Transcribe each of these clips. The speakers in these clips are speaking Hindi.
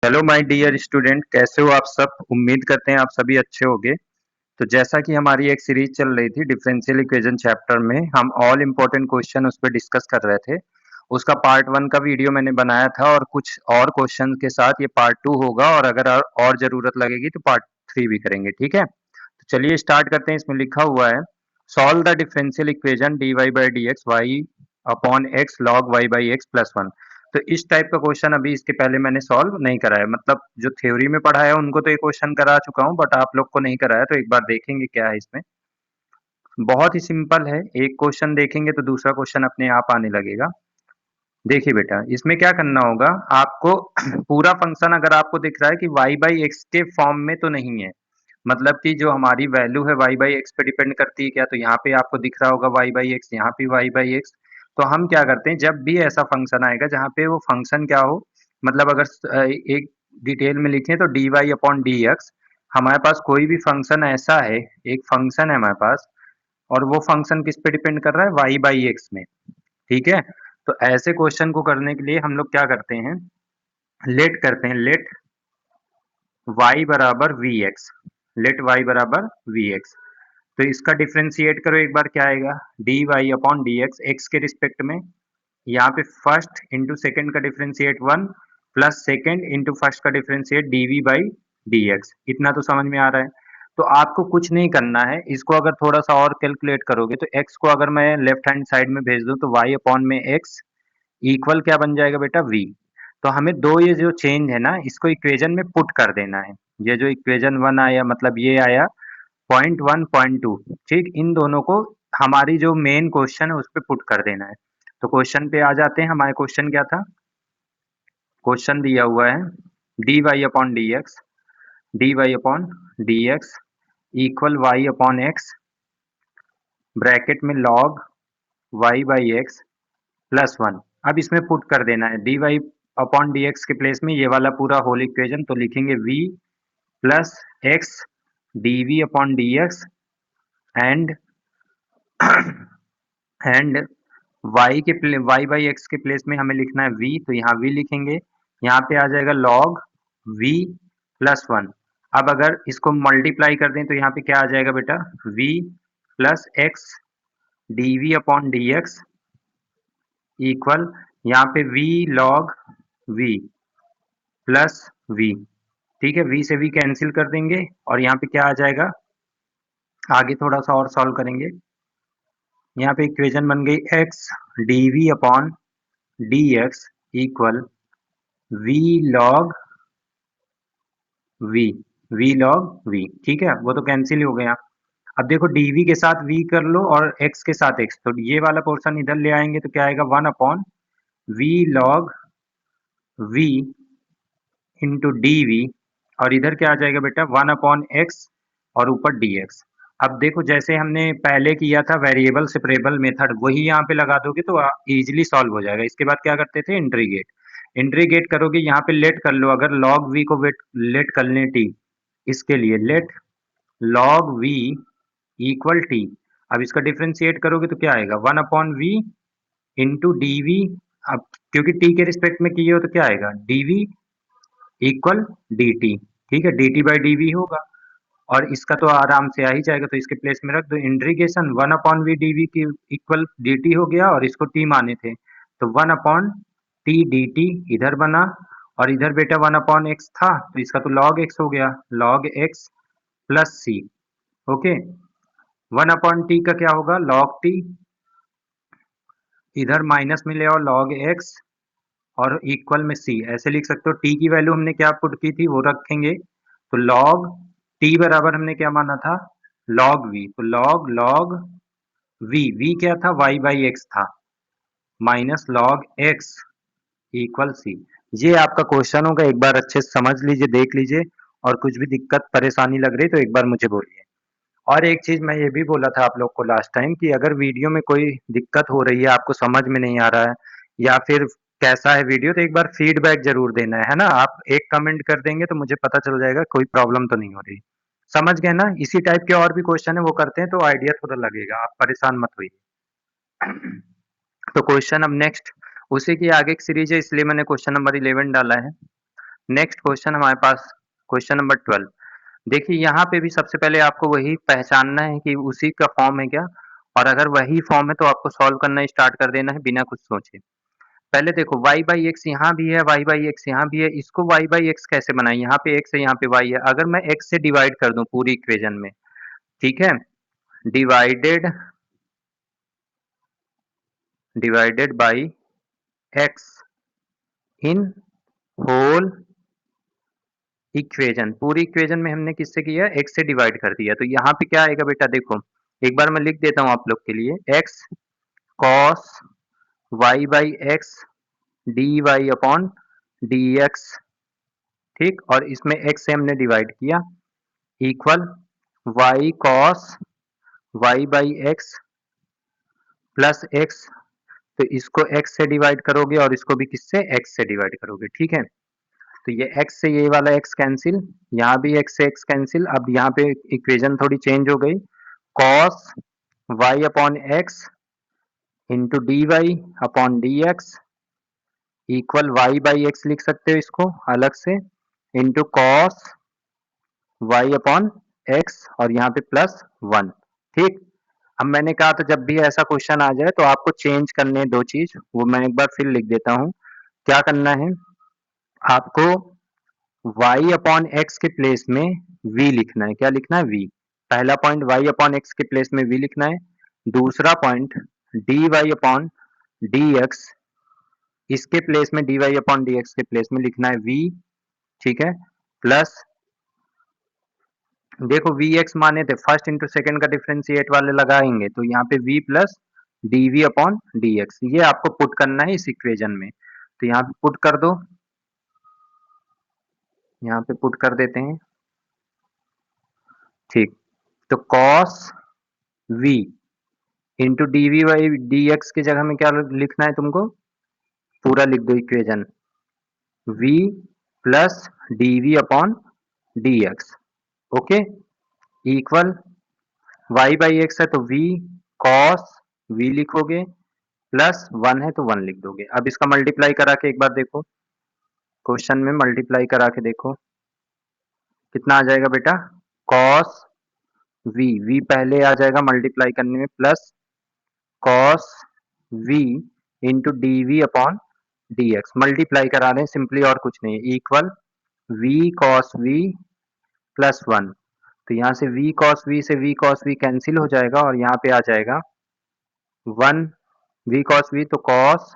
हेलो माय डियर स्टूडेंट, कैसे हो आप सब। उम्मीद करते हैं आप सभी अच्छे होंगे। तो जैसा कि हमारी एक सीरीज चल रही थी डिफरेंशियल इक्वेशन चैप्टर में, हम ऑल इम्पोर्टेंट क्वेश्चन उस पर डिस्कस कर रहे थे। उसका पार्ट वन का वीडियो मैंने बनाया था और कुछ और क्वेश्चन के साथ ये पार्ट टू होगा, और अगर और जरूरत लगेगी तो पार्ट थ्री भी करेंगे, ठीक है। तो चलिए स्टार्ट करते हैं। इसमें लिखा हुआ है, solve the differential equation d y by d x y upon x log y by x plus one. तो इस टाइप का क्वेश्चन अभी इसके पहले मैंने सॉल्व नहीं कराया, मतलब जो थ्योरी में पढ़ा है उनको तो ये क्वेश्चन करा चुका हूँ, बट आप लोग को नहीं कराया, तो एक बार देखेंगे क्या है इसमें। बहुत ही सिंपल है, एक क्वेश्चन देखेंगे तो दूसरा क्वेश्चन अपने आप आने लगेगा। देखिए बेटा, इसमें क्या करना होगा आपको पूरा फंक्शन अगर आपको दिख रहा है कि y बाई एक्स के फॉर्म में तो नहीं है, मतलब कि जो हमारी वैल्यू है y बाई एक्स पे डिपेंड करती है क्या, तो यहाँ पे आपको दिख रहा होगा y बाई एक्स, यहाँ पे y बाई एक्स। तो हम क्या करते हैं, जब भी ऐसा फंक्शन आएगा जहाँ पे वो फंक्शन क्या हो, मतलब अगर एक डिटेल में लिखें तो d y upon d x, हमारे पास कोई भी फंक्शन ऐसा है, एक फंक्शन है हमारे पास, और वो फंक्शन किस पे डिपेंड कर रहा है, y बाई एक्स में, ठीक है। तो ऐसे क्वेश्चन को करने के लिए हम लोग क्या करते हैं, लेट करते हैं, लेट y बराबर वी एक्स, लेट y बराबर वी एक्स। तो इसका डिफ्रेंशिएट करो एक बार, क्या आएगा, d y upon d x, x के रिस्पेक्ट में। यहाँ पे फर्स्ट इंटू सेकेंड का differentiate one, plus second into first का differentiate d v by d x. इतना तो समझ में आ रहा है। तो आपको कुछ नहीं करना है, इसको अगर थोड़ा सा और कैलकुलेट करोगे तो x को अगर मैं लेफ्ट हैंड साइड में भेज दूं तो y अपॉन में x इक्वल क्या बन जाएगा बेटा, v। तो हमें दो ये जो चेंज है ना, इसको इक्वेशन में पुट कर देना है। ये जो इक्वेशन वन आया, मतलब ये आया पॉइंट वन पॉइंट टू, ठीक, इन दोनों को हमारी जो मेन क्वेश्चन है उस पर पुट कर देना है। तो क्वेश्चन पे आ जाते हैं। हमारे क्वेश्चन क्या था, क्वेश्चन दिया हुआ है d y upon d x, d y upon d x equal y upon x, bracket में log y by x plus one. अब इसमें पुट कर देना है d y upon d x के प्लेस में ये वाला पूरा होल इक्वेशन, तो लिखेंगे v plus x d v upon d x and and y by x के प्लेस में हमें लिखना है v, तो यहाँ v लिखेंगे। यहाँ पे आ जाएगा log v प्लस वन। अब अगर इसको मल्टीप्लाई कर दें तो यहाँ पे क्या आ जाएगा बेटा, v plus x d v upon d x equal, यहाँ पे v log v plus v, ठीक है, v से v कैंसिल कर देंगे और यहाँ पे क्या आ जाएगा, आगे थोड़ा सा और सॉल्व करेंगे। यहाँ पे इक्वेशन बन गई x d v upon d x equal v log v, v log v, ठीक है, वो तो कैंसिल हो गया। अब देखो dv के साथ v कर लो और x के साथ x, तो ये वाला पोर्शन इधर ले आएंगे तो क्या आएगा, one upon v log v into d v, और इधर क्या आ जाएगा बेटा, वन अपॉन एक्स और ऊपर डी एक्स। अब देखो जैसे हमने पहले किया था वेरिएबल सेपरेबल मेथड, वही यहाँ पे लगा दोगे तो इजीली सॉल्व हो जाएगा। इसके बाद क्या करते थे, इंट्रीगेट, इंट्रीगेट करोगे, यहाँ पे लेट कर लो, अगर लॉग वी को लेट कर लें टी, इसके लिए let log v equal t. अब इसका डिफ्रेंशिएट करोगे तो क्या आएगा, one upon v into d v. अब क्योंकि टी के रिस्पेक्ट में किए हो तो क्या आएगा, d v equal d t, ठीक है, d t by d v होगा, और इसका तो आराम से आ ही जाएगा, तो इसके प्लेस में रख दो integration, one upon v d v की इक्वल डी टी हो गया, और इसको टी माने थे तो one upon t d t इधर बना, और इधर बेटा वन अपॉन एक्स था तो इसका तो लॉग एक्स हो गया, लॉग एक्स प्लस सी। ओके, वन अपॉन टी का क्या होगा, लॉग टी, इधर माइनस में ले आओ लॉग एक्स और इक्वल में सी, ऐसे लिख सकते हो। टी की वैल्यू हमने क्या पुट की थी वो रखेंगे, तो लॉग टी बराबर हमने क्या माना था, लॉग वी, तो लॉग लॉग वी, वी क्या था, वाई बाई एक्स था, minus log x equal c. ये आपका क्वेश्चन होगा, एक बार अच्छे से समझ लीजिए, देख लीजिए, और कुछ भी दिक्कत परेशानी लग रही तो एक बार मुझे बोलिए। और एक चीज मैं ये भी बोला था आप लोग को लास्ट टाइम कि अगर वीडियो में कोई दिक्कत हो रही है, आपको समझ में नहीं आ रहा है, या फिर कैसा है वीडियो, तो एक बार फीडबैक जरूर देना है ना। आप एक कमेंट कर देंगे तो मुझे पता चल जाएगा कोई प्रॉब्लम तो नहीं हो रही। समझ गए ना, इसी टाइप के और भी क्वेश्चन है वो करते हैं तो आइडिया थोड़ा लगेगा, आप परेशान मत होइए। तो क्वेश्चन अब नेक्स्ट, उसी की आगे की सीरीज है इसलिए मैंने क्वेश्चन नंबर 11 डाला है। नेक्स्ट क्वेश्चन हमारे पास क्वेश्चन नंबर 12। देखिए यहाँ पे भी सबसे पहले आपको वही पहचानना है कि उसी का फॉर्म है क्या, और अगर वही फॉर्म है तो आपको सॉल्व करना स्टार्ट कर देना है बिना कुछ सोचे। पहले देखो y बाई एक्स यहाँ भी है, y बाई एक्स यहाँ भी है, इसको y बाई एक्स कैसे बनाए, यहाँ पे x है यहाँ पे y है, अगर मैं x से डिवाइड कर दूं पूरी इक्वेशन में, ठीक है, divided divided by x in whole equation, पूरी इक्वेशन में हमने किससे किया, x से डिवाइड कर दिया, तो यहाँ पे क्या आएगा बेटा, देखो एक बार मैं लिख देता हूँ आप लोग के लिए, x cos y by x d y upon d x, ठीक, और इसमें x से हमने डिवाइड किया, equal y cos y by x plus x, तो इसको x से डिवाइड करोगे और इसको भी किससे, x से डिवाइड करोगे, ठीक है। तो ये x से ये वाला x कैंसिल, यहाँ भी x से x कैंसिल, अब यहाँ पे इक्वेशन थोड़ी चेंज हो गई, cos y upon x into d y upon d x equal y by x लिख सकते हो इसको अलग से, into cos y upon x और यहाँ पे प्लस 1, ठीक। अब मैंने कहा था जब भी ऐसा क्वेश्चन आ जाए तो आपको चेंज करने दो चीज, वो मैं एक बार फिर लिख देता हूँ। क्या करना है आपको, y अपॉन एक्स के प्लेस में v लिखना है, क्या लिखना है v, पहला पॉइंट y अपॉन एक्स के प्लेस में v लिखना है, दूसरा पॉइंट dy अपॉन dx, इसके प्लेस में dy अपॉन dx के प्लेस में लिखना है v, ठीक है, प्लस देखो vx माने थे फर्स्ट इंटू सेकंड का डिफरेंशिएट वाले लगाएंगे तो यहाँ पे v plus dv upon dx, ये आपको पुट करना है इस इक्वेशन में, तो यहाँ पे पुट कर दो, यहाँ पे पुट कर देते हैं, ठीक। तो cos v into dv by dx की जगह में क्या लिखना है तुमको, पूरा लिख दो equation, v plus dv upon dx, okay, equal y by x है तो v cos v लिखोगे, प्लस 1 है तो 1 लिख दोगे। अब इसका मल्टीप्लाई करा के एक बार देखो, क्वेश्चन में मल्टीप्लाई करा के देखो कितना आ जाएगा बेटा, cos v पहले आ जाएगा मल्टीप्लाई करने में, plus cos v into d v upon d x, multiply करा रहे हैं सिंपली और कुछ नहीं, equal v cos v plus 1, तो यहाँ से v cos v कैंसिल हो जाएगा और यहाँ पे आ जाएगा 1 v cos v, तो cos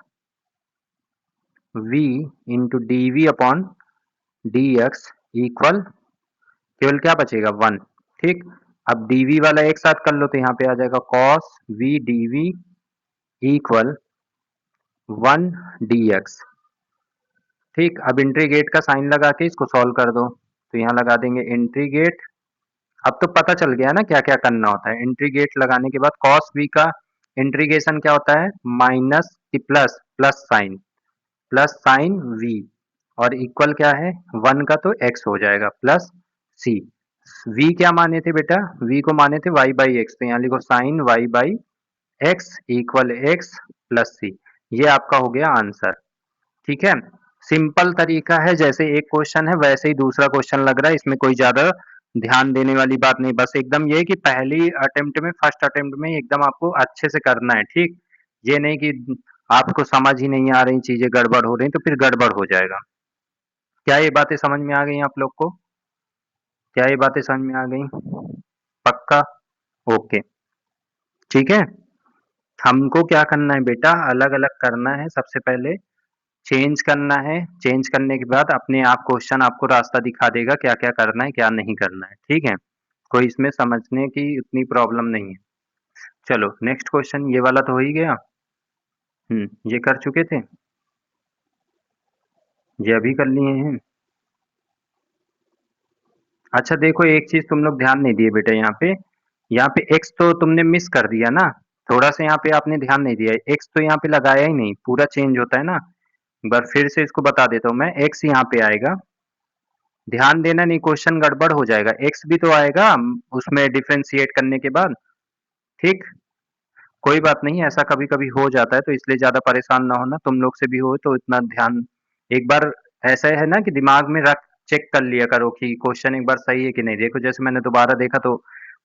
v into d v upon d x equal केवल क्या बचेगा 1, ठीक। अब dv वाला एक साथ कर लो तो यहाँ पे आ जाएगा cos v dv equal 1 dx, ठीक। अब इंट्रीगेट का साइन लगा के इसको सॉल्व कर दो, तो यहाँ लगा देंगे इंट्रीगेट, अब तो पता चल गया ना क्या क्या करना होता है, इंट्रीगेट लगाने के बाद cos v का इंट्रीगेशन क्या होता है, minus plus plus sign v, और इक्वल क्या है 1 का तो x हो जाएगा प्लस c, v क्या माने थे बेटा, v को माने थे y बाई एक्स, तो यहाँ लिखो sine y by x equal x plus c, ये आपका हो गया आंसर, ठीक है। सिंपल तरीका है, जैसे एक क्वेश्चन है वैसे ही दूसरा क्वेश्चन लग रहा है, इसमें कोई ज्यादा ध्यान देने वाली बात नहीं, बस एकदम ये कि पहली अटेम्प्ट में फर्स्ट अटेम्प्ट में एकदम आपको अच्छे से करना है, ठीक। ये नहीं कि आपको समझ ही नहीं आ रही चीजें गड़बड़ हो रही तो फिर गड़बड़ हो जाएगा। क्या ये बातें समझ में आ गई आप लोग को, क्या ये बातें समझ में आ गई, पक्का, ओके, ठीक है। हमको क्या करना है बेटा, अलग अलग करना है, सबसे पहले चेंज करना है, चेंज करने के बाद अपने आप क्वेश्चन आपको रास्ता दिखा देगा क्या क्या करना है क्या नहीं करना है, ठीक है, कोई इसमें समझने की उतनी प्रॉब्लम नहीं है। चलो नेक्स्ट क्वेश्चन, ये वाला तो हो ही गया, ये कर चुके थे, ये अभी कर लिए हैं। अच्छा देखो एक चीज तुम लोग ध्यान नहीं दिए बेटा, यहाँ पे x तो तुमने मिस कर दिया ना, थोड़ा सा यहाँ पे आपने ध्यान नहीं दिया, x तो यहाँ पे लगाया ही नहीं, पूरा चेंज होता है ना, एक बार फिर से इसको बता देता हूँ मैं, x यहाँ पे आएगा, ध्यान देना नहीं क्वेश्चन गड़बड़ हो जाएगा, x भी तो आएगा उसमें डिफरेंशिएट करने के बाद, ठीक, कोई बात नहीं, ऐसा कभी कभी हो जाता है तो इसलिए ज्यादा परेशान ना होना, तुम लोग से भी हो तो इतना ध्यान, एक बार ऐसा है ना कि दिमाग में रख चेक कर लिया करो कि क्वेश्चन एक बार सही है कि नहीं। देखो जैसे मैंने दोबारा देखा तो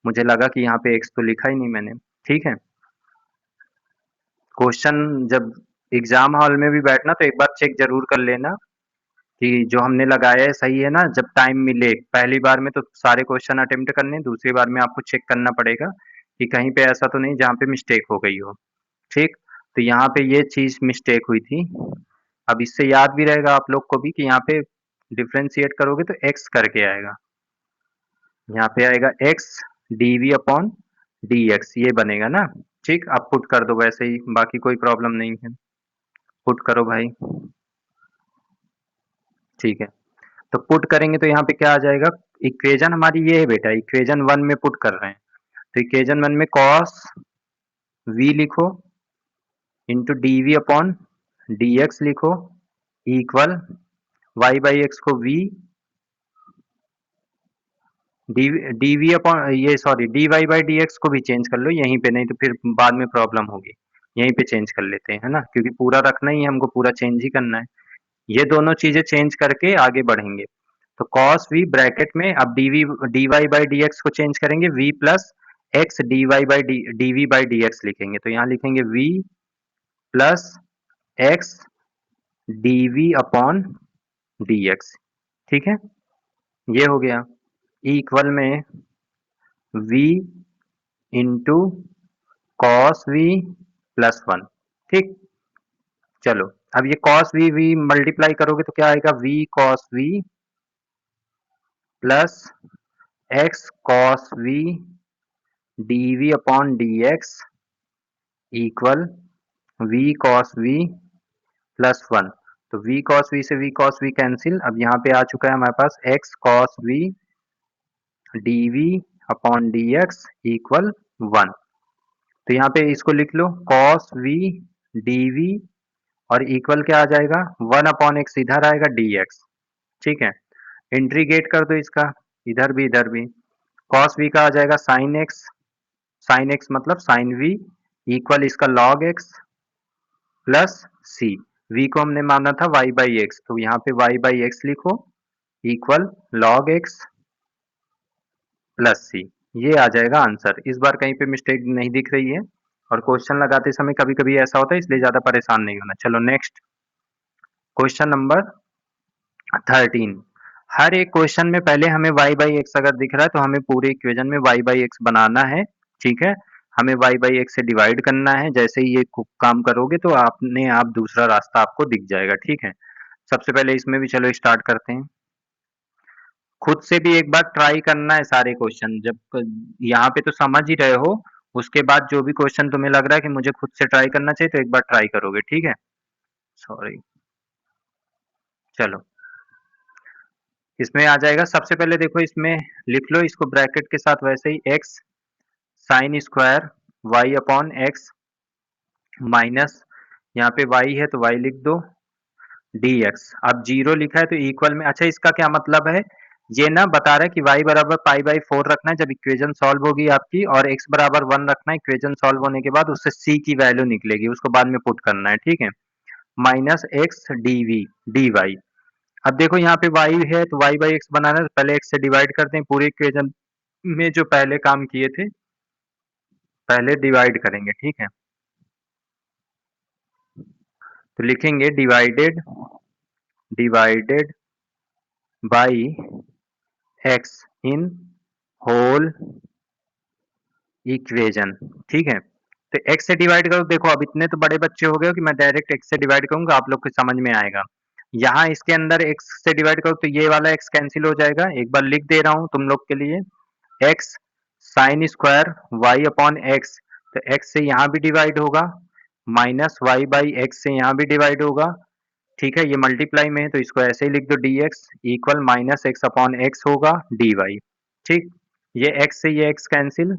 मुझे लगा कि यहाँ पे एक्स तो लिखा ही नहीं मैंने। ठीक है, क्वेश्चन जब एग्जाम हॉल में भी बैठना तो एक बार चेक जरूर कर लेना कि जो हमने लगाया है सही है ना। जब टाइम मिले, पहली बार में तो सारे क्वेश्चन अटेम्प्ट करने, दूसरी बार में आपको चेक करना पड़ेगा कि कहीं पे ऐसा तो नहीं जहाँ पे मिस्टेक हो गई हो। ठीक, तो यहाँ पे ये चीज मिस्टेक हुई थी। अब इससे याद भी रहेगा आप लोग को भी कि यहाँ पे डिफ्रेंशिएट करोगे तो एक्स करके आएगा, यहाँ पे आएगा x d v upon d x, ये बनेगा ना। ठीक, अब पुट कर दो वैसे ही, बाकी कोई प्रॉब्लम नहीं है, पुट करो भाई। ठीक है, तो पुट करेंगे तो यहाँ पे क्या आ जाएगा, इक्वेशन हमारी ये है बेटा, इक्वेशन वन में पुट कर रहे हैं। तो इक्वेशन वन में कॉस वी लिखो into d v upon d x लिखो इक्वल वाई बाई एक्स को वी डी वी अपॉन ये sorry d y by d x को भी चेंज कर लो यहीं पे, नहीं तो फिर बाद में प्रॉब्लम होगी। यहीं पे चेंज कर लेते हैं, है ना, क्योंकि पूरा रखना ही है हमको, पूरा चेंज ही करना है। ये दोनों चीजें चेंज करके आगे बढ़ेंगे। तो कॉस वी ब्रैकेट में अब d y by d x को चेंज करेंगे v plus x d y by d v by d x लिखेंगे। तो यहाँ लिखेंगे v plus x d v upon d x. ठीक है, ये हो गया इक्वल में v into cos v plus one. ठीक, चलो अब ये कॉस वी मल्टीप्लाई करोगे तो क्या आएगा, v cos v plus x cos v d v upon d x equal v cos v plus one. तो v कॉस वी से v कॉस वी कैंसिल, अब यहाँ पे आ चुका है हमारे पास x cos v d v upon d x equal one. तो यहाँ पे इसको लिख लो कॉस वी डी वी और इक्वल क्या आ जाएगा, वन अपॉन एक्स इधर आएगा डी एक्स। ठीक है, इंट्रीगेट कर दो इसका, इधर भी कॉस वी का आ जाएगा साइन एक्स मतलब साइन वी इक्वल इसका log x plus c. V को हमने माना था वाई बाई एक्स, तो यहाँ पे वाई बाई एक्स लिखो equal log x plus c. ये आ जाएगा आंसर। इस बार कहीं पे मिस्टेक नहीं दिख रही है, और क्वेश्चन लगाते समय कभी कभी ऐसा होता है, इसलिए ज्यादा परेशान नहीं होना। चलो नेक्स्ट क्वेश्चन नंबर 13। हर एक क्वेश्चन में पहले हमें y बाई एक्स अगर दिख रहा है तो हमें पूरे इक्वेशन में y बाई एक्स बनाना है। ठीक है, हमें y बाई एक्स से डिवाइड करना है। जैसे ही ये काम करोगे तो आपने आप दूसरा रास्ता आपको दिख जाएगा। ठीक है, सबसे पहले इसमें भी चलो स्टार्ट करते हैं। खुद से भी एक बार ट्राई करना है सारे क्वेश्चन, जब यहाँ पे तो समझ ही रहे हो, उसके बाद जो भी क्वेश्चन तुम्हें लग रहा है कि मुझे खुद से ट्राई करना चाहिए तो एक बार ट्राई करोगे। ठीक है, सॉरी, चलो इसमें आ जाएगा। सबसे पहले देखो इसमें लिख लो इसको ब्रैकेट के साथ वैसे ही, x sine square y upon x minus, यहाँ पे y है तो y लिख दो dx। अब जीरो लिखा है तो इक्वल में, अच्छा इसका क्या मतलब है, ये ना बता रहा है कि y बराबर पाई बाई फोर रखना है जब इक्वेशन सॉल्व होगी आपकी, और x बराबर वन रखना है इक्वेशन सॉल्व होने के बाद, उससे c की वैल्यू निकलेगी, उसको बाद में पुट करना है। ठीक है, माइनस एक्स डी वाई। अब देखो यहाँ पे y है तो y बाई एक्स बनाना है, तो पहले x से डिवाइड करते हैं, पूरे इक्वेशन में जो पहले काम किए थे पहले डिवाइड करेंगे। ठीक है, तो लिखेंगे divided by x in whole equation. ठीक है, तो x से डिवाइड करो। देखो अब इतने तो बड़े बच्चे हो गए कि मैं डायरेक्ट x से डिवाइड करूंगा, आप लोग को समझ में आएगा। यहाँ इसके अंदर x से डिवाइड करो तो ये वाला x कैंसिल हो जाएगा। एक बार लिख दे रहा हूं तुम लोग के लिए, x sign square y upon x, तो x से यहाँ भी डिवाइड होगा, माइनस y बाई एक्स से यहाँ भी डिवाइड होगा। ठीक है, ये मल्टीप्लाई में है तो इसको ऐसे ही लिख दो dx equal minus x upon x होगा dy। ठीक, ये x से ये x कैंसिल,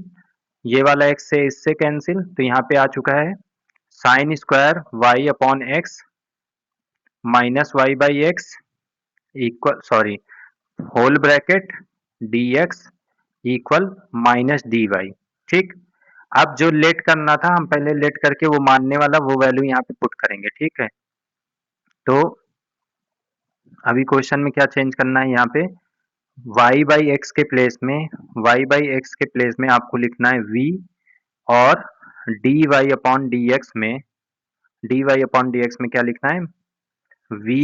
ये वाला x से इससे कैंसिल, तो यहाँ पे आ चुका है sine square y upon x minus y by x equal sorry whole bracket dx equal minus dy। ठीक, अब जो लेट करना था हम पहले लेट करके वो मानने वाला वो वैल्यू यहाँ पे पुट करेंगे। ठीक है, तो अभी क्वेश्चन में क्या चेंज करना है यहाँ पे, y बाई एक्स के प्लेस में आपको लिखना है v, और dy अपॉन dx में क्या लिखना है, v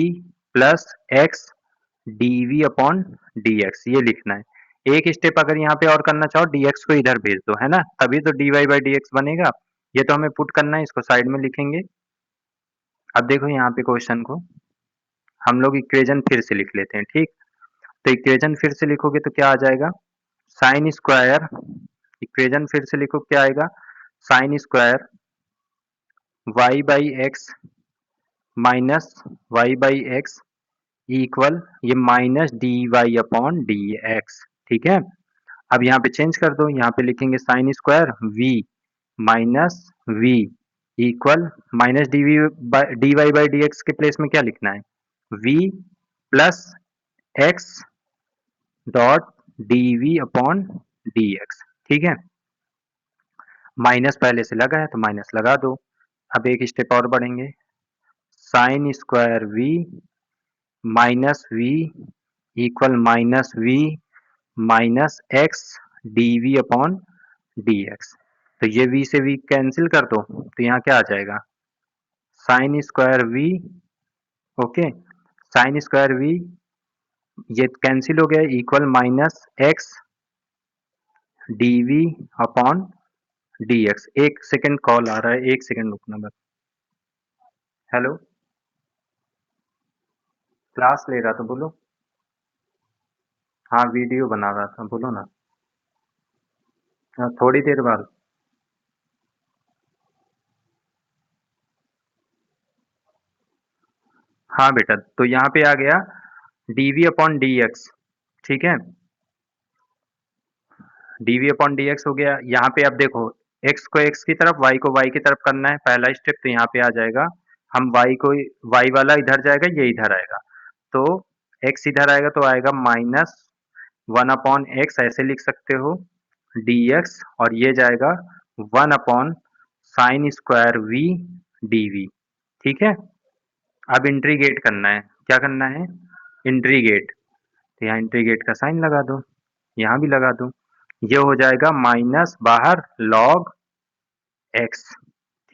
plus x dv upon dx, ये लिखना है। एक स्टेप अगर यहाँ पे और करना चाहो, dx को इधर भेज दो, है ना, तभी तो dy बाई dx बनेगा। ये तो हमें पुट करना है, इसको साइड में लिखेंगे। अब देखो यहाँ पे क्वेश्चन को हम लोग इक्वेशन फिर से लिख लेते हैं, ठीक। तो इक्वेशन फिर से लिखोगे तो क्या आ जाएगा, साइन स्क्वायर, इक्वेशन फिर से लिखो क्या आएगा, sine square y by x minus y by x equal ये minus d y upon d x, ठीक है। अब यहाँ पे चेंज कर दो, यहाँ पे लिखेंगे sine square v minus v equal minus d y by d x के प्लेस में क्या लिखना है, v plus x dot d v upon d x, ठीक है। माइनस पहले से लगा है तो माइनस लगा दो। अब एक स्टेप और बढ़ेंगे, sine square v minus v equal minus v minus x d v upon d x. तो ये v से v कैंसिल कर दो, तो यहाँ क्या आ जाएगा, sine square v, okay, sine square v ये कैंसिल हो गया, equal minus x d v upon d x. एक सेकेंड कॉल आ रहा है, एक सेकेंड रुकना बस। हेलो, क्लास ले रहा था, बोलो। हाँ, वीडियो बना रहा था, बोलो ना। हाँ, थोड़ी देर बाद। हाँ बेटा, तो यहाँ पे आ गया dv अपॉन dx, ठीक है, dv अपॉन dx हो गया। यहाँ पे अब देखो, x को x की तरफ, y को y की तरफ करना है, पहला स्टेप, तो यहाँ पे आ जाएगा, हम y को, y वाला इधर जाएगा, ये इधर आएगा, तो x इधर आएगा तो आएगा माइनस वन अपॉन एक्स, ऐसे लिख सकते हो, dx, और ये जाएगा one upon sine square v dv, ठीक है। अब इंट्रीगेट करना है, क्या करना है, इंट्रीगेट, तो यहाँ इंट्रीगेट का साइन लगा दो, यहाँ भी लगा दो, ये हो जाएगा माइनस बाहर लॉग एक्स,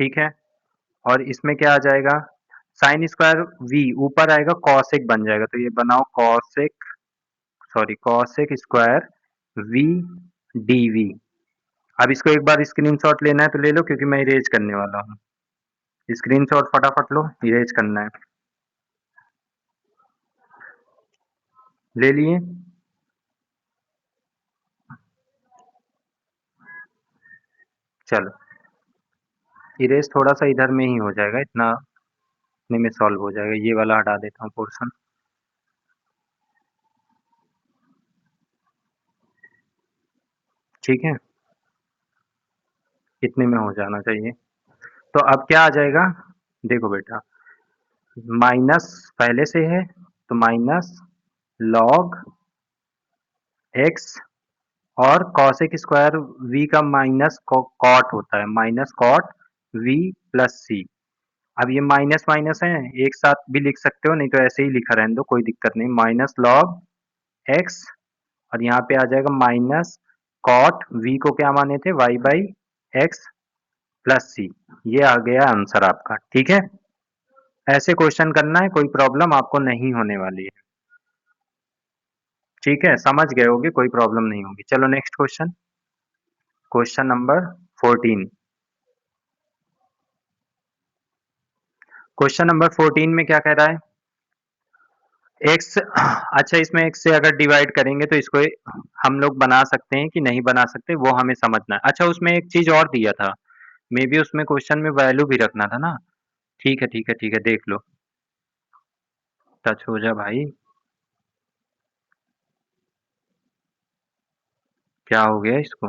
ठीक है। और इसमें क्या आ जाएगा, साइन स्क्वायर वी ऊपर आएगा, कॉसेक बन जाएगा, तो ये बनाओ cosec, sorry cosec square v d v. अब इसको एक बार स्क्रीनशॉट लेना है तो ले लो, क्योंकि मैं इरेज करने वाला हूँ। स्क्रीनशॉट फटाफट लो, इरेज करना है, ले लिए। चलो, इरेज थोड़ा सा इधर में ही हो जाएगा, इतना इतने में सॉल्व हो जाएगा, ये वाला हटा देता हूँ पोर्शन, ठीक है, इतने में हो जाना चाहिए। तो अब क्या आ जाएगा, देखो बेटा, माइनस पहले से है, तो माइनस लॉग एक्स, और कॉसेक स्क्वायर वी का माइनस कॉट होता है, माइनस कॉट वी प्लस सी। अब ये माइनस माइनस है, एक साथ भी लिख सकते हो, नहीं तो ऐसे ही लिखा रहने दो, कोई दिक्कत नहीं, माइनस लॉग एक्स, और यहाँ पे आ जाएगा माइनस कॉट वी को क्या माने थे, Y by x plus c. ये आ गया आंसर आपका, ठीक है। ऐसे क्वेश्चन करना है, कोई प्रॉब्लम आपको नहीं होने वाली है, ठीक है, समझ गए होगे, कोई प्रॉब्लम नहीं होगी। चलो next question, question number 14। Question number 14 में क्या कह रहा है, एक्स, अच्छा इसमें एक्स से अगर डिवाइड करेंगे तो इसको हम लोग बना सकते हैं कि नहीं बना सकते, वो हमें समझना है। अच्छा, उसमें एक चीज और दिया था, मे बी उसमें क्वेश्चन में वैल्यू भी रखना था ना। ठीक है ठीक है ठीक है, देख लो, टच हो जा भाई, क्या हो गया इसको।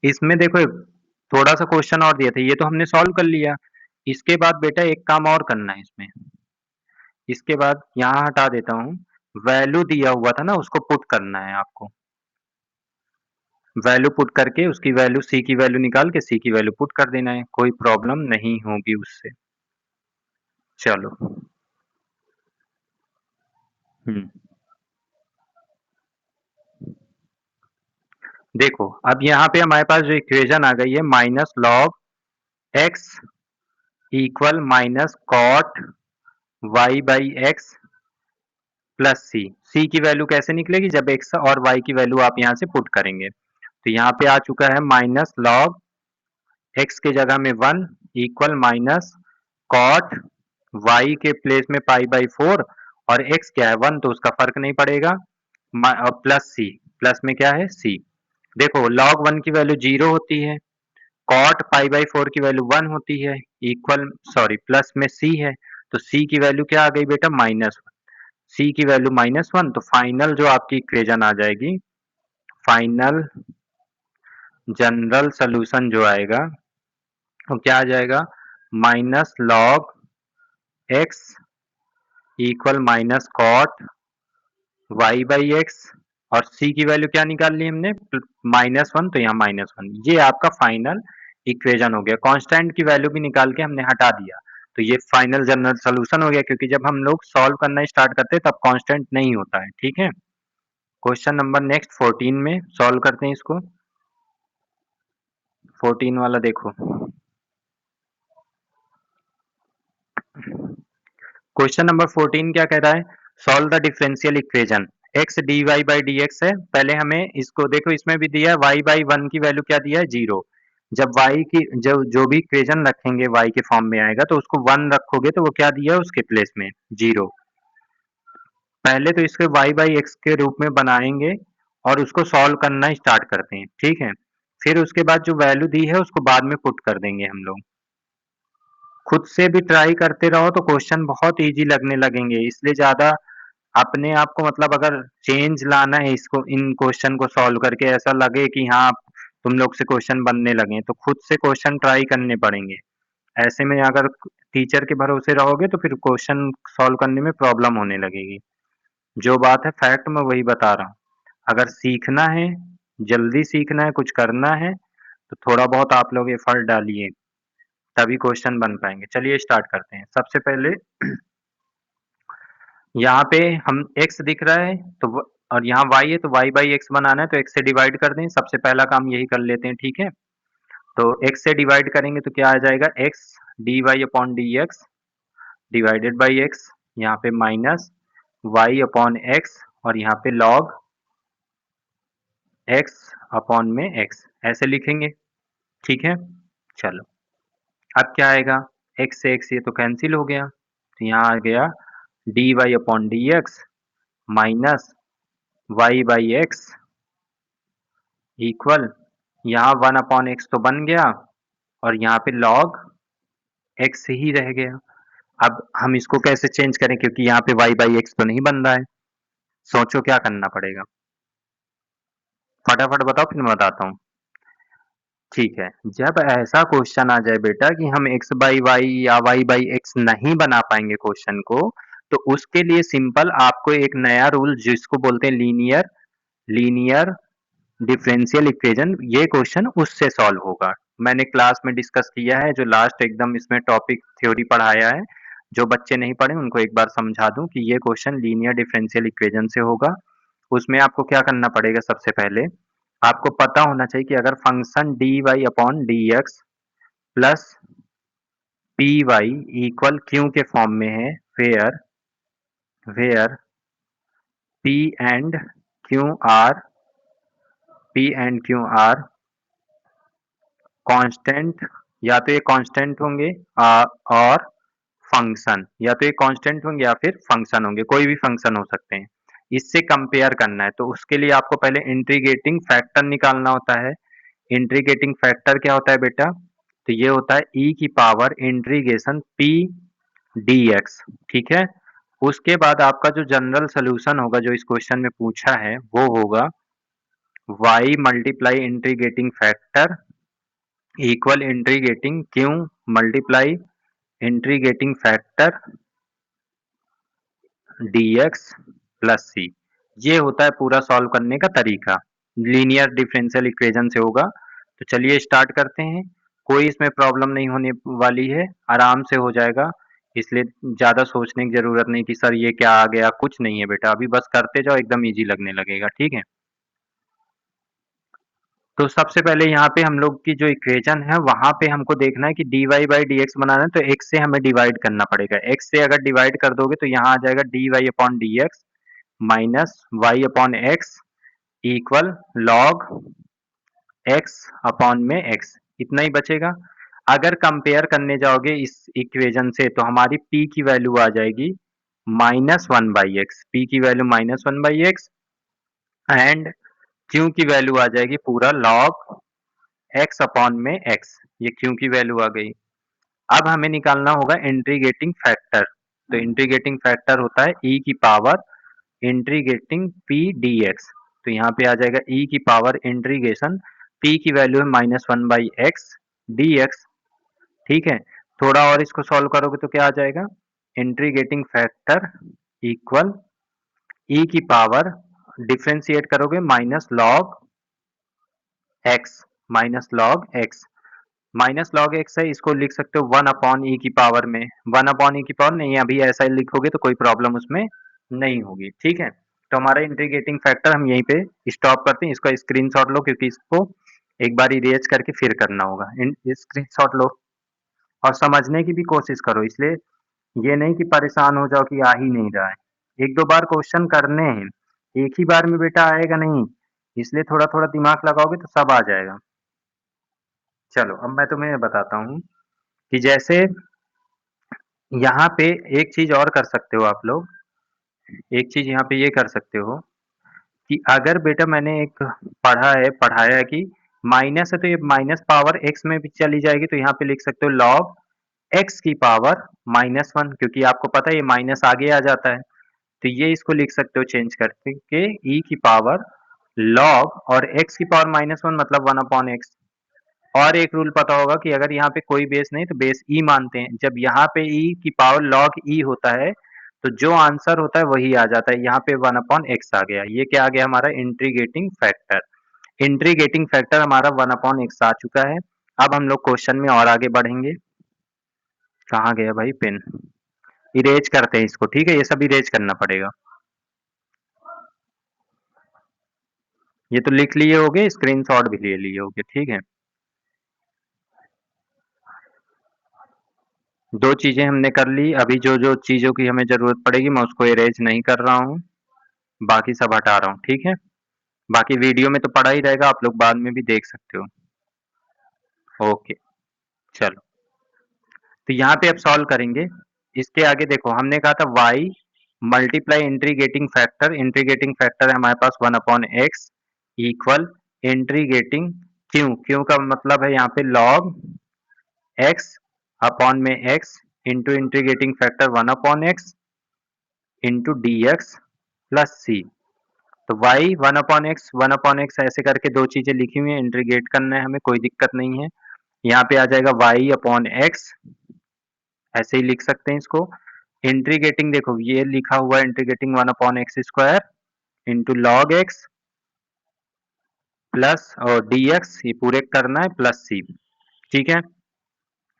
इसमें देखो, थोड़ा सा क्वेश्चन और दिया था, ये तो हमने सॉल्व कर लिया। इसके बाद बेटा एक काम और करना है इसमें, इसके बाद यहाँ हटा देता हूँ, वैल्यू दिया हुआ था ना, उसको पुट करना है आपको, वैल्यू पुट करके उसकी वैल्यू, सी की वैल्यू निकाल के सी की वैल्यू पुट कर देना है, कोई प्रॉब्लम नहीं होगी उससे। चलो। हम्म। देखो अब यहाँ पे हमारे पास जो इक्वेशन आ गई है minus log x equal minus cot y by x plus c. C की वैल्यू कैसे निकलेगी जब एक्स और वाई की वैल्यू आप यहाँ से पुट करेंगे। तो यहाँ पे आ चुका है माइनस लॉग एक्स के जगह में 1 इक्वल माइनस कॉट वाई के प्लेस में पाई बाई 4 और एक्स क्या है 1 तो उसका फर्क नहीं पड़ेगा और प्लस सी। प्लस में क्या है सी। देखो log 1 की वैल्यू 0 होती है, कॉट पाई बाई 4 की वैल्यू 1 होती है, इक्वल सॉरी प्लस में सी है, तो सी की वैल्यू क्या आ गई बेटा -1। सी की वैल्यू -1 तो फाइनल जो आपकी इक्वेशन आ जाएगी, फाइनल जनरल सोल्यूशन जो आएगा वो क्या आ जाएगा minus log x equal minus cot y by x और सी की वैल्यू क्या निकाल ली हमने -1 तो यहाँ -1। ये आपका फाइनल इक्वेशन हो गया। कांस्टेंट की वैल्यू भी निकाल के हमने हटा दिया तो ये फाइनल जनरल सोल्यूशन हो गया, क्योंकि जब हम लोग सॉल्व करना स्टार्ट करते हैं तब कांस्टेंट नहीं होता है। ठीक है, क्वेश्चन नंबर नेक्स्ट 14 में सॉल्व करते हैं इसको। 14 वाला देखो, क्वेश्चन नंबर 14 क्या कह रहा है, solve the differential equation x d y by d x है। पहले हमें इसको देखो, इसमें भी दिया है वाई बाई 1 की वैल्यू क्या दिया है 0। जब वाई की जो भी इक्वेशन रखेंगे वाई के फॉर्म में आएगा तो उसको 1 रखोगे तो वो क्या दिया है उसके प्लेस में 0। पहले तो इसके वाई बाई एक्स के रूप में बनाएंगे और उसको सॉल्व करना स्टार्ट करते हैं। ठीक है, फिर उसके बाद जो वैल्यू दी है उसको बाद में पुट कर देंगे हम लोग। खुद से भी ट्राई करते रहो तो क्वेश्चन बहुत इजी लगने लगेंगे, इसलिए ज्यादा अपने आप को मतलब अगर चेंज लाना है इसको, इन क्वेश्चन को सॉल्व करके ऐसा लगे कि हाँ तुम लोग से क्वेश्चन बनने लगे तो खुद से क्वेश्चन ट्राई करने पड़ेंगे। ऐसे में अगर टीचर के भरोसे रहोगे तो फिर क्वेश्चन सॉल्व करने में प्रॉब्लम होने लगेगी। जो बात है फैक्ट में वही बता रहा हूँ। अगर सीखना है, जल्दी सीखना है, कुछ करना है तो थोड़ा बहुत आप लोग एफर्ट डालिए, तभी क्वेश्चन बन पाएंगे। चलिए स्टार्ट करते हैं। सबसे पहले यहाँ पे हम x दिख रहा है तो और यहाँ y है तो y बाई एक्स बनाना है तो x से डिवाइड कर दें। सबसे पहला काम यही कर लेते हैं। ठीक है, तो x से डिवाइड करेंगे तो क्या आ जाएगा x d y upon d x divided by x, यहाँ पे माइनस y अपॉन एक्स और यहाँ पे log x अपॉन में x ऐसे लिखेंगे। ठीक है, चलो अब क्या आएगा, x से x ये तो कैंसिल हो गया तो यहाँ आ गया d y upon d x minus y by x equal यहाँ 1 अपॉन एक्स तो बन गया और यहाँ पे log x ही रह गया। अब हम इसको कैसे चेंज करें, क्योंकि यहाँ पे y बाई एक्स तो नहीं बन रहा है। सोचो क्या करना पड़ेगा, फटाफट बताओ फिर मैं बताता हूँ। ठीक है, जब ऐसा क्वेश्चन आ जाए बेटा कि हम x बाई वाई या y बाई एक्स नहीं बना पाएंगे क्वेश्चन को, तो उसके लिए सिंपल आपको एक नया रूल जिसको बोलते हैं लीनियर लीनियर डिफरेंशियल इक्वेशन, ये क्वेश्चन उससे सॉल्व होगा। मैंने क्लास में डिस्कस किया है, जो लास्ट एकदम इसमें टॉपिक थ्योरी पढ़ाया है। जो बच्चे नहीं पढ़े उनको एक बार समझा दूं कि ये क्वेश्चन लीनियर डिफरेंशियल इक्वेशन से होगा। उसमें आपको क्या करना पड़ेगा, सबसे पहले आपको पता होना चाहिए कि अगर function d y upon d x plus p y equal q के फॉर्म में है, where where p and q are p and q are constant, या तो ये कांस्टेंट होंगे और फंक्शन, या तो ये कांस्टेंट होंगे या फिर फंक्शन होंगे, कोई भी फंक्शन हो सकते हैं। इससे कंपेयर करना है तो उसके लिए आपको पहले इंटीग्रेटिंग फैक्टर निकालना होता है। इंटीग्रेटिंग फैक्टर क्या होता है बेटा, तो ये होता है e की पावर इंटीग्रेशन p dx। ठीक है, उसके बाद आपका जो जनरल सोल्यूशन होगा जो इस क्वेश्चन में पूछा है वो होगा y multiply integrating factor equal integrating q multiply integrating factor dx plus c. ये होता है पूरा सॉल्व करने का तरीका, लीनियर डिफरेंशियल इक्वेशन से होगा। तो चलिए स्टार्ट करते हैं, कोई इसमें प्रॉब्लम नहीं होने वाली है, आराम से हो जाएगा। इसलिए ज़्यादा सोचने की ज़रूरत नहीं कि सर ये क्या आ गया, कुछ नहीं है बेटा, अभी बस करते जाओ एकदम ईज़ी लगने लगेगा, ठीक है? तो सबसे पहले यहाँ पे हम लोग की जो इक्वेशन है वहाँ पे हमको देखना है कि dy बाई डी एक्स बनाना है तो x से हमें डिवाइड करना पड़ेगा। x से अगर डिवाइड कर दोगे तो यहाँ आ जाएगा dy upon d x minus y upon x equal log x upon में x इतना ही बचेगा। अगर कंपेयर करने जाओगे इस इक्वेशन से तो हमारी p की वैल्यू आ जाएगी minus one by x, p की value minus one by x and q की वैल्यू आ जाएगी पूरा लॉग x अपॉन में x, ये q की वैल्यू आ गई। अब हमें निकालना होगा इंटीग्रेटिंग फैक्टर, तो इंटीग्रेटिंग फैक्टर होता है e की पावर इंटीग्रेटिंग p dx, तो यहाँ पे आ जाएगा e की पावर इंटीग्रेशन p की वैल्यू है minus one by x D x, ठीक है। थोड़ा और इसको सॉल्व करोगे तो क्या आ जाएगा, इंटीग्रेटिंग फैक्टर इक्वल e की पावर डिफ्रेंशिएट करोगे minus log x, minus log x, minus log x है, इसको लिख सकते हो वन अपॉन ई की पावर में, वन अपॉन ई की पावर नहीं, अभी ऐसा ही लिखोगे तो कोई प्रॉब्लम उसमें नहीं होगी, ठीक है। तो हमारा इंटीग्रेटिंग फैक्टर हम यहीं पे स्टॉप करते हैं, इसका स्क्रीनशॉट लो क्योंकि इसको एक बार इरेज करके फिर करना होगा। स्क्रीनशॉट लो और समझने की भी कोशिश करो, इसलिए ये नहीं कि परेशान हो जाओ कि आ ही नहीं रहा है। एक दो बार क्वेश्चन करने हैं, एक ही बार में बेटा आएगा नहीं, इसलिए थोड़ा थोड़ा दिमाग लगाओगे तो सब आ जाएगा। चलो अब मैं तुम्हें बताता हूँ कि जैसे यहाँ पे एक चीज और कर सकते हो आप लोग, एक चीज यहाँ पे ये कर सकते हो कि अगर बेटा मैंने एक पढ़ाया है कि माइनस है तो ये माइनस पावर एक्स में भी चली जाएगी, तो यहाँ पे लिख सकते हो लॉग एक्स की पावर माइनस वन, क्योंकि आपको पता है ये माइनस आगे आ जाता है, तो ये इसको लिख सकते हो चेंज करके के ई की पावर लॉग और एक्स की पावर माइनस वन मतलब वन अपॉन एक्स। और एक रूल पता होगा कि अगर यहाँ पे कोई बेस नहीं तो बेस ई मानते हैं, जब यहाँ पे ई की पावर लॉग ई होता है तो जो आंसर होता है वही आ जाता है, यहाँ पे वन अपॉन एक्स आ गया, ये क्या आ गया हमारा इंटीग्रेटिंग फैक्टर। इंटीग्रेटिंग फैक्टर हमारा वन अपॉन एक्स आ चुका है। अब हम लोग क्वेश्चन में और आगे बढ़ेंगे। कहाँ गया भाई पेन, इरेज करते हैं इसको, ठीक है, ये सब इरेज करना पड़ेगा। ये तो लिख लिए होगे, स्क्रीनशॉट भी ले लिए होगे, ठीक है। दो चीजें हमने कर ली, अभी जो जो चीजों की हमें जरूरत पड़ेगी मैं उसको इरेज नहीं कर रहा हूँ, बाकी सब हटा रहा हूँ, ठीक है। बाकी वीडियो में तो पड़ा ही रहेगा, आप लोग बाद में भी देख सकते हो। ओके चलो, तो यहाँ पे अब सॉल्व करेंगे। इसके आगे देखो हमने कहा था y multiply integrating factor, integrating factor है हमारे पास one upon x equal integrating q, q का मतलब है यहाँ पे लॉग एक्स अपॉन में x into integrating factor one upon x into d x plus c. तो y वन अपॉन एक्स ऐसे करके दो चीजें लिखी हुई है, इंटीग्रेट करना है हमें, कोई दिक्कत नहीं है। यहाँ पे आ जाएगा y अपॉन एक्स, ऐसे ही लिख सकते हैं इसको। इंटीग्रेटिंग देखो ये लिखा हुआ है integrating one upon x square into log x plus और डी एक्स, ये पूरे करना है प्लस सी, ठीक है।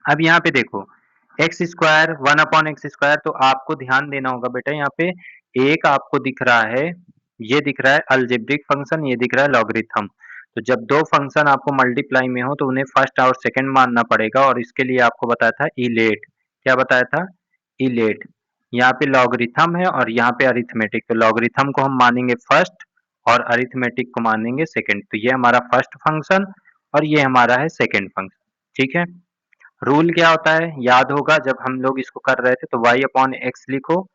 अब यहाँ पे देखो x square one upon x square, तो आपको ध्यान देना होगा बेटा यहाँ पे एक आपको दिख रहा है, ये दिख रहा है अलजेब्रिक फंक्शन, ये दिख रहा है लॉगरिथम। तो जब दो फंक्शन आपको मल्टीप्लाई में हो तो उन्हें फर्स्ट और सेकंड मानना पड़ेगा, और इसके लिए आपको बताया था इलेट, क्या बताया था, इलेट। यहाँ पे लॉगरिथम है और यहाँ पे अरिथमेटिक, तो लॉगरिथम को हम मानेंगे फर्स्ट और अरिथमेटिक को मानेंगे सेकंड, तो ये हमारा फर्स्ट फंक्शन और ये हमारा है सेकंड फंक्शन, ठीक है। रूल क्या होता है याद होगा, जब हम लोग इसको कर रहे थे तो y अपॉन एक्स लिखो,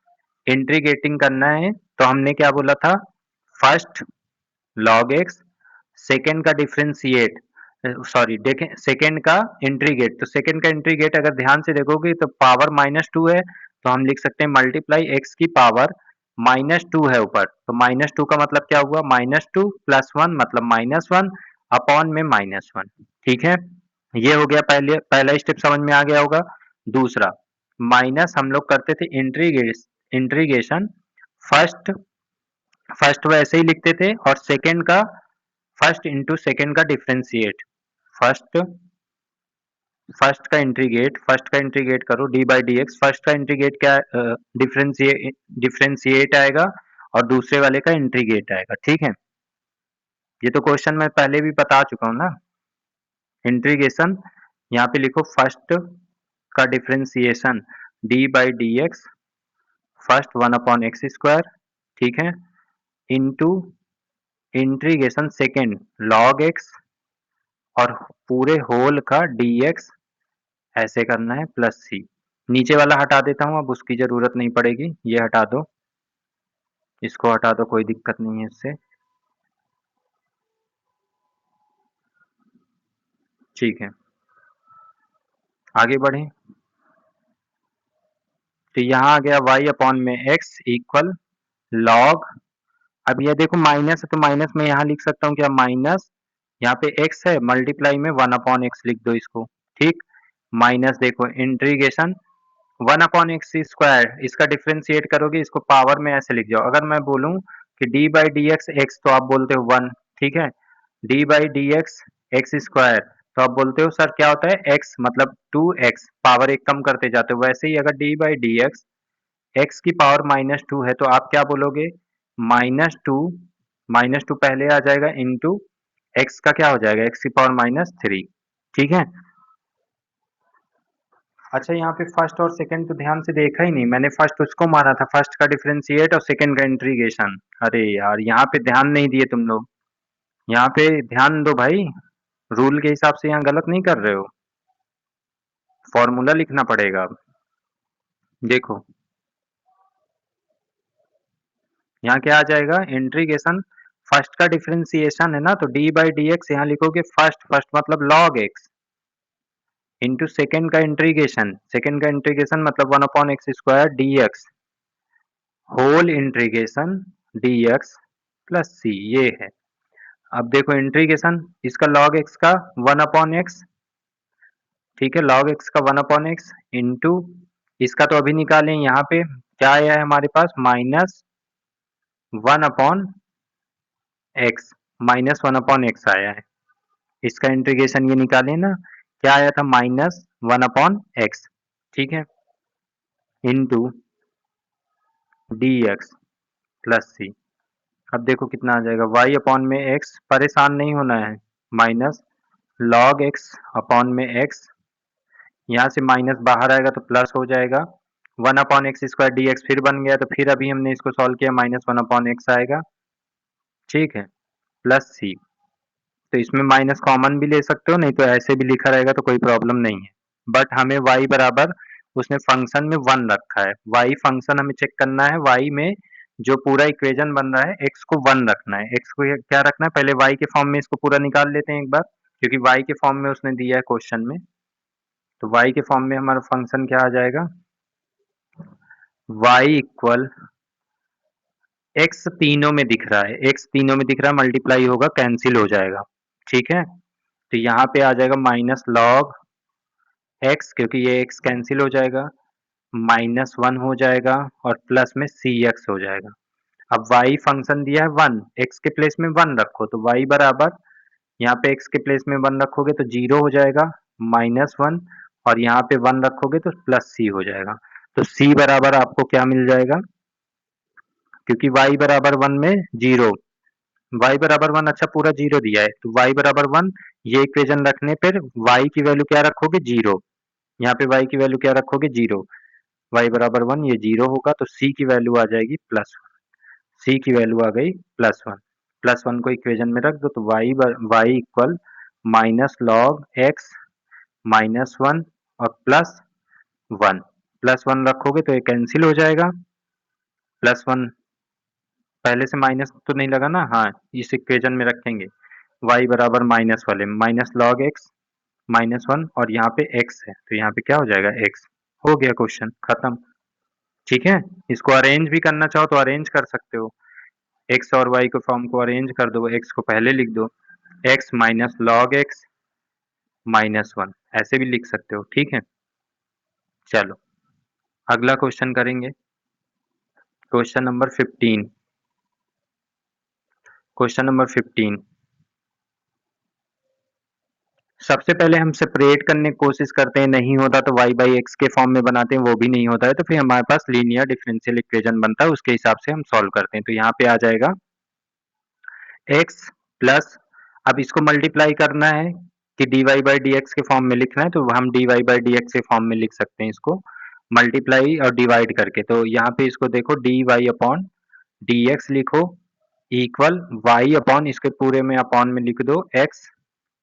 इंटीग्रेटिंग करना है तो हमने क्या बोला था, फर्स्ट लॉग एक्स, सेकेंड का डिफ्रेंशिएट, सॉरी देखें सेकेंड का इंटीग्रेट, तो सेकेंड का इंटीग्रेट अगर ध्यान से देखोगे तो पावर माइनस टू है, तो हम लिख सकते हैं मल्टीप्लाई एक्स की पावर माइनस टू है ऊपर, तो माइनस टू का मतलब क्या हुआ, माइनस टू प्लस वन मतलब माइनस वन अपॉन में माइनस वन, ठीक है। ये हो गया, पहले पहला स्टेप समझ में आ गया होगा। दूसरा माइनस हम लोग करते थे इंट्रीगेशन, फर्स्ट फर्स्ट वैसे ही लिखते थे और सेकंड का फर्स्ट इंटू सेकंड का डिफरेंशिएट, फर्स्ट फर्स्ट का इंटीग्रेट करो D by d x, first का इंटीग्रेट क्या डिफरेंशिएट आएगा और दूसरे वाले का इंटीग्रेट आएगा, ठीक है। ये तो क्वेश्चन मैं पहले भी बता चुका हूँ ना। इंटीग्रेशन यहाँ पे लिखो फर्स्ट का differentiation D by d x, first one upon x square, ठीक है, into integration second log x और पूरे होल का डी एक्स, ऐसे करना है प्लस सी। नीचे वाला हटा देता हूँ, अब उसकी जरूरत नहीं पड़ेगी, ये हटा दो, इसको हटा दो, कोई दिक्कत नहीं है इससे, ठीक है। आगे बढ़े तो यहाँ आ गया y अपॉन में x इक्वल लॉग, अब ये देखो माइनस है तो माइनस में यहाँ लिख सकता हूँ क्या, माइनस यहाँ पे x है मल्टीप्लाई में वन अपॉन एक्स लिख दो इसको, ठीक, माइनस देखो integration one upon x square, इसका डिफ्रेंशिएट करोगे इसको पावर में ऐसे लिख जाओ। अगर मैं बोलूं कि D by d x x तो आप बोलते हो वन, ठीक है, D by d x x square तो आप बोलते हो सर क्या होता है एक्स, मतलब टू एक्स, पावर एक कम करते जाते हो। वैसे ही अगर D by d x x की पावर माइनस टू है तो आप क्या बोलोगे, माइनस टू पहले आ जाएगा इंटू एक्स का क्या हो जाएगा, एक्स की पावर माइनस थ्री, ठीक है। अच्छा यहाँ पे फर्स्ट और सेकंड तो ध्यान से देखा ही नहीं मैंने, फर्स्ट उसको मारा था, फर्स्ट का डिफरेंशिएट और सेकंड का इंटीग्रेशन। अरे यार यहाँ पे ध्यान नहीं दिए तुम लोग, यहाँ पे ध्यान दो भाई, रूल के हिसाब से यहाँ गलत नहीं कर रहे हो, फॉर्मूला लिखना पड़ेगा अब। देखो यहाँ क्या आ जाएगा, इंटीग्रेशन फर्स्ट का डिफरेंशिएशन है ना, तो डी बाई डी एक्स यहाँ लिखोगे फर्स्ट, फर्स्ट मतलब लॉग एक्स, इंटू सेकंड का इंटीग्रेशन मतलब one upon x square d x, whole integration d x plus c, ये है। अब देखो इंटीग्रेशन इसका लॉग एक्स का वन अपॉन एक्स, ठीक है, लॉग एक्स का वन अपॉन एक्स इंटू इसका तो अभी निकालें, यहाँ पे क्या आया है हमारे पास, minus one upon x, minus one upon x आया है, इसका इंटीग्रेशन ये निकालें ना, क्या आया था, माइनस वन अपॉन एक्स, ठीक है, इंटू डी एक्स प्लस सी। अब देखो कितना आ जाएगा, y अपॉन में x, परेशान नहीं होना है, माइनस लॉग x अपॉन में x, यहाँ से माइनस बाहर आएगा तो प्लस हो जाएगा, one upon x square d x फिर बन गया, तो फिर अभी हमने इसको सॉल्व किया, माइनस वन अपॉन एक्स आएगा, ठीक है, प्लस सी। तो इसमें माइनस कॉमन भी ले सकते हो, नहीं तो ऐसे भी लिखा रहेगा तो कोई प्रॉब्लम नहीं है, बट हमें y बराबर उसने फंक्शन में वन रखा है, y फंक्शन हमें चेक करना है, y में जो पूरा इक्वेशन बन रहा है x को वन रखना है, x को क्या रखना है, पहले y के फॉर्म में इसको पूरा निकाल लेते हैं एक बार, क्योंकि y के फॉर्म में उसने दिया है क्वेश्चन में, तो y के फॉर्म में हमारा फंक्शन क्या आ जाएगा, y इक्वल x तीनों में दिख रहा है, x तीनों में दिख रहा है, मल्टीप्लाई होगा कैंसिल हो जाएगा, ठीक है, तो यहाँ पे आ जाएगा माइनस लॉग x, क्योंकि ये x कैंसिल हो जाएगा, माइनस वन हो जाएगा और प्लस में सी एक्स हो जाएगा। अब y फंक्शन दिया है वन, x के प्लेस में वन रखो तो y बराबर, यहाँ पे x के प्लेस में वन रखोगे तो जीरो हो जाएगा, माइनस वन, और यहाँ पे वन रखोगे तो प्लस सी हो जाएगा, तो c बराबर आपको क्या मिल जाएगा, क्योंकि y बराबर वन में जीरो, y बराबर वन, अच्छा पूरा जीरो दिया है तो y बराबर वन, ये इक्वेशन रखने पर y की वैल्यू क्या रखोगे, जीरो, यहाँ पे y की वैल्यू क्या रखोगे, जीरो, y बराबर वन, ये जीरो होगा तो c की वैल्यू आ जाएगी प्लस, c की वैल्यू आ गई प्लस वन, प्लस वन को इक्वेशन में रख दो तो y equal minus log x minus one और प्लस वन रखोगे तो ये कैंसिल हो जाएगा, प्लस वन पहले से माइनस तो नहीं लगा ना, हाँ इस इक्वेशन में रखेंगे, y बराबर माइनस वाले minus log x minus one और यहाँ पे x है तो यहाँ पे क्या हो जाएगा, x, हो गया क्वेश्चन खत्म, ठीक है। इसको अरेंज भी करना चाहो तो अरेंज कर सकते हो, x और y को फॉर्म को अरेंज कर दो, x को पहले लिख दो, x minus log x minus one, ऐसे भी लिख सकते हो, ठीक है। चलो अगला क्वेश्चन करेंगे, क्वेश्चन नंबर 15, क्वेश्चन नंबर 15, सबसे पहले हम सेपरेट करने की कोशिश करते हैं, नहीं होता तो y बाई एक्स के फॉर्म में बनाते हैं, वो भी नहीं होता है तो फिर हमारे पास लीनियर डिफरेंशियल इक्वेशन बनता है, उसके हिसाब से हम सॉल्व करते हैं। तो यहाँ पे आ जाएगा x प्लस, अब इसको मल्टीप्लाई करना है कि dy बाई डी एक्स के फॉर्म में लिखना है, तो हम dy बाई डी एक्स के फॉर्म में लिख सकते हैं इसको मल्टीप्लाई और डिवाइड करके। तो यहाँ पे इसको देखो dy अपॉन dx लिखो इक्वल y अपॉन इसके पूरे में अपॉन में लिख दो x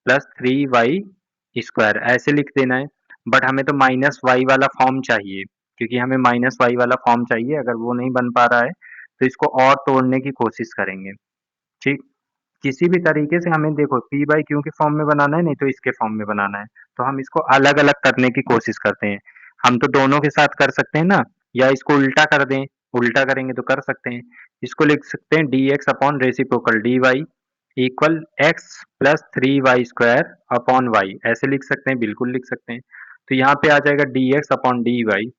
प्लस 3y स्क्वायर, ऐसे लिख देना है। बट हमें तो माइनस वाई वाला फॉर्म चाहिए, क्योंकि हमें माइनस वाई वाला फॉर्म चाहिए। अगर वो नहीं बन पा रहा है तो इसको और तोड़ने की कोशिश करेंगे। ठीक, किसी भी तरीके से हमें देखो पी बाई क्यू के फॉर्म में बनाना है, नहीं तो इसके फॉर्म में बनाना है, तो हम इसको अलग अलग करने की कोशिश करते हैं। हम तो दोनों के साथ कर सकते हैं ना, या इसको उल्टा कर दें, उल्टा करेंगे तो कर सकते हैं। इसको लिख सकते हैं d x upon reciprocal d y equal x plus 3y square upon y, ऐसे लिख सकते हैं, बिल्कुल लिख सकते हैं। तो यहाँ पे आ जाएगा d x upon d y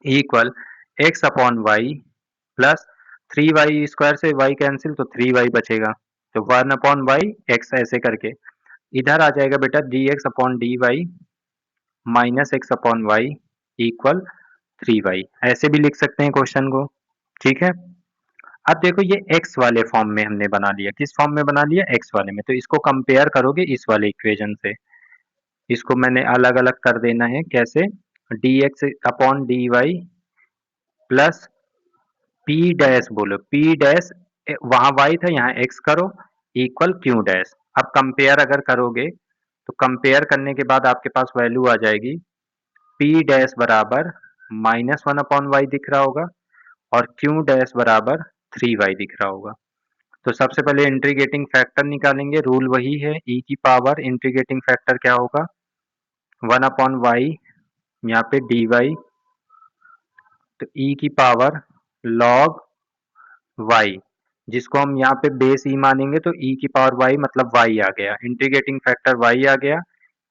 equal x upon y plus 3y square से y कैंसिल, तो 3y बचेगा, तो 1 अपॉन वाई एक्स, ऐसे करके इधर आ जाएगा बेटा d x upon d y minus x upon y equal 3y, ऐसे भी लिख सकते हैं क्वेश्चन को। ठीक है, अब देखो ये x वाले फॉर्म में हमने बना लिया, किस फॉर्म में बना लिया, x वाले में। तो इसको कंपेयर करोगे इस वाले इक्वेशन से, इसको मैंने अलग अलग कर देना है, कैसे, d x upon d y plus p dash, बोलो पी डैश, वहां y था यहाँ x करो इक्वल क्यू डैश। अब कंपेयर अगर करोगे तो कंपेयर करने के बाद आपके पास वैल्यू आ जाएगी पी डैश बराबर माइनस 1 अपॉन वाई दिख रहा होगा और क्यू डैश बराबर 3y दिख रहा होगा। तो सबसे पहले इंटीग्रेटिंग फैक्टर निकालेंगे, रूल वही है, e की पावर इंटीग्रेटिंग फैक्टर क्या होगा 1 अपॉन वाई, यहाँ पे dy, तो e की पावर log y, जिसको हम यहाँ पे बेस e मानेंगे तो e की पावर y मतलब y आ गया, इंटीग्रेटिंग फैक्टर y आ गया।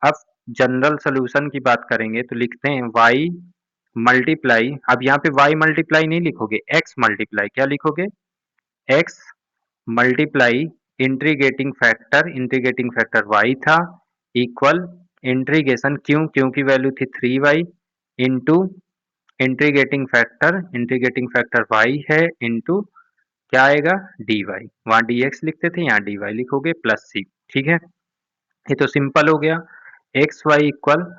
अब जनरल सोल्यूशन की बात करेंगे तो लिखते हैं y मल्टीप्लाई, अब यहाँ पे y मल्टीप्लाई नहीं लिखोगे, x मल्टीप्लाई, क्या लिखोगे x multiply integrating factor y था इक्वल इंटीग्रेशन क्यू की वैल्यू थी 3y into integrating factor y है इंटू क्या आएगा dy, वहां dx लिखते थे यहाँ dy लिखोगे प्लस c। ठीक है, ये तो सिंपल हो गया, एक्स वाई इक्वल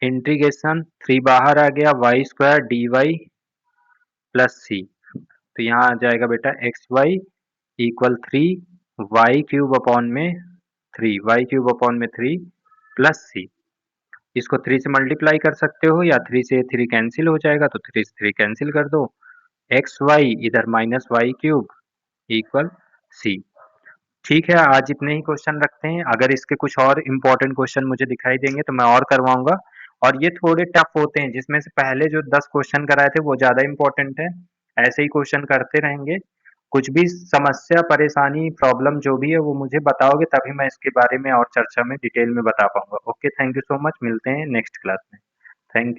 इंटीग्रेशन 3 बाहर आ गया y square d y plus c, तो यहाँ आ जाएगा बेटा x y equal 3 y cube upon में 3 प्लस सी। इसको 3 से मल्टीप्लाई कर सकते हो या 3 से 3 कैंसिल हो जाएगा, तो 3 से 3 कैंसिल कर दो, एक्स वाई इधर minus y cube equal c. ठीक है, आज इतने ही क्वेश्चन रखते हैं, अगर इसके कुछ और इम्पोर्टेंट क्वेश्चन मुझे दिखाई देंगे तो मैं और करवाऊंगा। और ये थोड़े टफ होते हैं, जिसमें से पहले जो 10 क्वेश्चन कराए थे वो ज्यादा इम्पोर्टेंट है, ऐसे ही क्वेश्चन करते रहेंगे। कुछ भी समस्या परेशानी प्रॉब्लम जो भी है वो मुझे बताओगे, तभी मैं इसके बारे में और चर्चा में डिटेल में बता पाऊंगा। Okay, thank you so much, मिलते हैं नेक्स्ट क्लास में। Thank you.